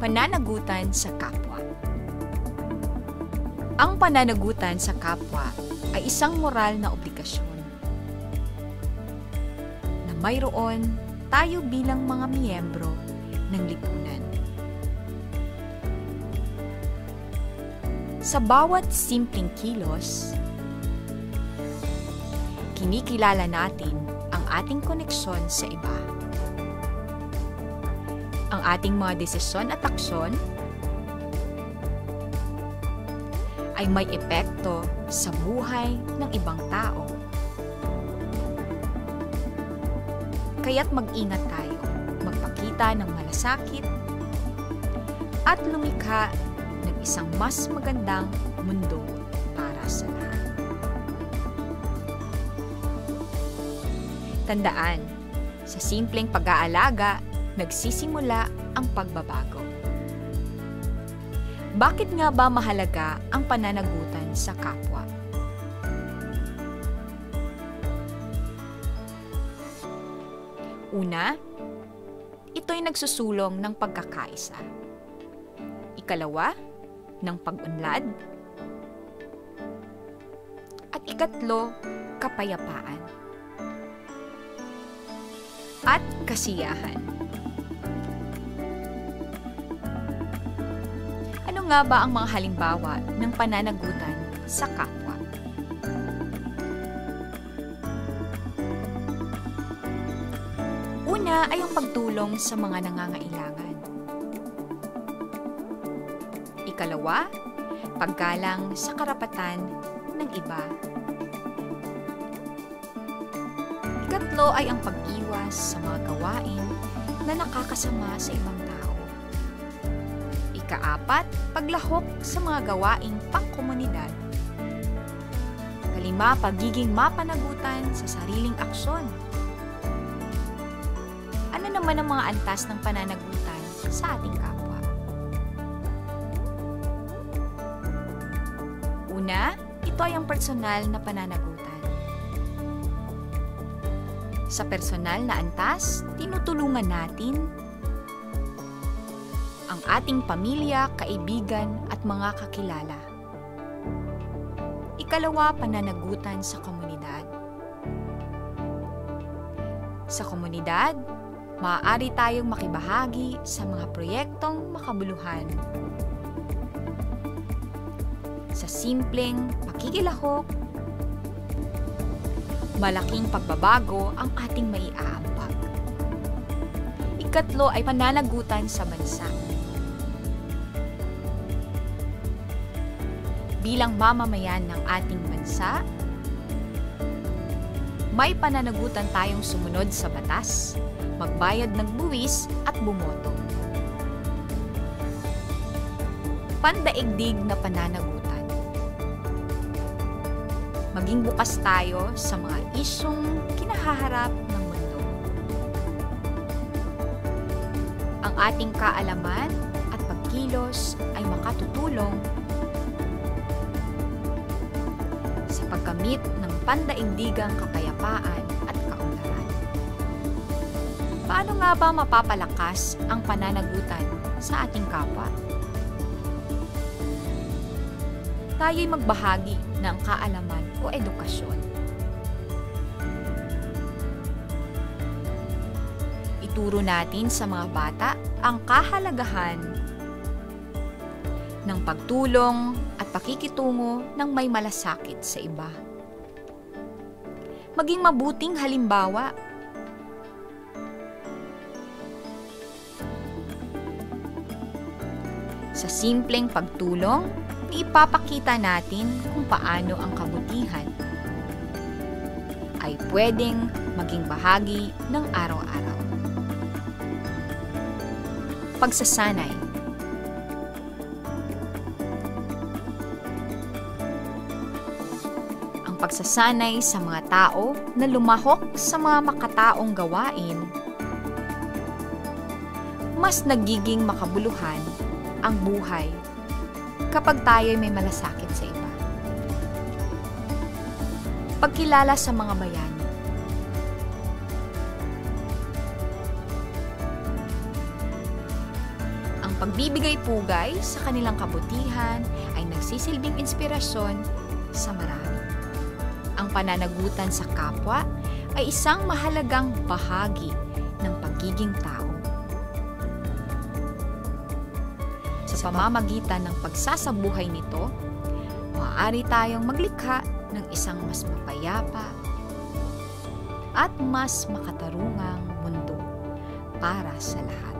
Pananagutan sa kapwa. Ang pananagutan sa kapwa ay isang moral na obligasyon na mayroon tayo bilang mga miyembro ng lipunan. Sa bawat simpleng kilos, kinikilala natin ang ating koneksyon sa iba. Ang ating mga desisyon at aksyon ay may epekto sa buhay ng ibang tao. Kaya't mag-ingat tayo, magpakita ng malasakit at lumikha ng isang mas magandang mundo para sa lahat. Tandaan, sa simpleng pag-aalaga, nagsisimula ang pagbabago. Bakit nga ba mahalaga ang pananagutan sa kapwa? Una, ito'y nagsusulong ng pagkakaisa. Ikalawa, ng pag-unlad. At ikatlo, kapayapaan. At kasiyahan. Ano nga ba ang mga halimbawa ng pananagutan sa kapwa? Una ay ang pagtulong sa mga nangangailangan. Ikalawa, paggalang sa karapatan ng iba. Ikatlo ay ang pag-iwas sa mga gawain na nakakasama sa ibang tao. Ikaapat, paglahok sa mga gawaing pangkomunidad. Kalima, pagiging mapanagutan sa sariling aksyon. Ano naman ang mga antas ng pananagutan sa ating kapwa? Una, ito ay ang personal na pananagutan. Sa personal na antas, tinutulungan natin ang ating pamilya, kaibigan at mga kakilala. Ikalawa, pananagutan sa komunidad. Sa komunidad, maaari tayong makibahagi sa mga proyektong makabuluhan. Sa simpleng pakikilahok, malaking pagbabago ang ating maiaambag. Ikatlo ay pananagutan sa bansa. Bilang mamamayan ng ating bansa, may pananagutan tayong sumunod sa batas, magbayad ng buwis at bumoto. Pandaigdig na pananagutan. Maging bukas tayo sa mga isyong kinahaharap ng mundo. Ang ating kaalaman at pagkilos ay makatutulong sa pagkamit ng pandaigdigang kapayapaan at kaunlaran. Paano nga ba mapapalakas ang pananagutan sa ating kapwa? Tayo'y magbahagi ng kaalaman o edukasyon. Ituro natin sa mga bata ang kahalagahan ng pagtulong at pakikitungo ng may malasakit sa iba. Maging mabuting halimbawa. Sa simpleng pagtulong, ipapakita natin kung paano ang kabutihan ay pwedeng maging bahagi ng araw-araw. Pagsasanay. Ang pagsasanay sa mga tao na lumahok sa mga makataong gawain, mas nagiging makabuluhan ang buhay kapag tayo may malasakit sa iba. Pagkilala sa mga bayani. pagbibigay pugay sa kanilang kabutihan ay nagsisilbing inspirasyon sa marami. Ang pananagutan sa kapwa ay isang mahalagang bahagi ng pagiging tao. Sa pamamagitan ng pagsasabuhay nito, maaari tayong maglikha ng isang mas mapayapa at mas makatarungang mundo para sa lahat.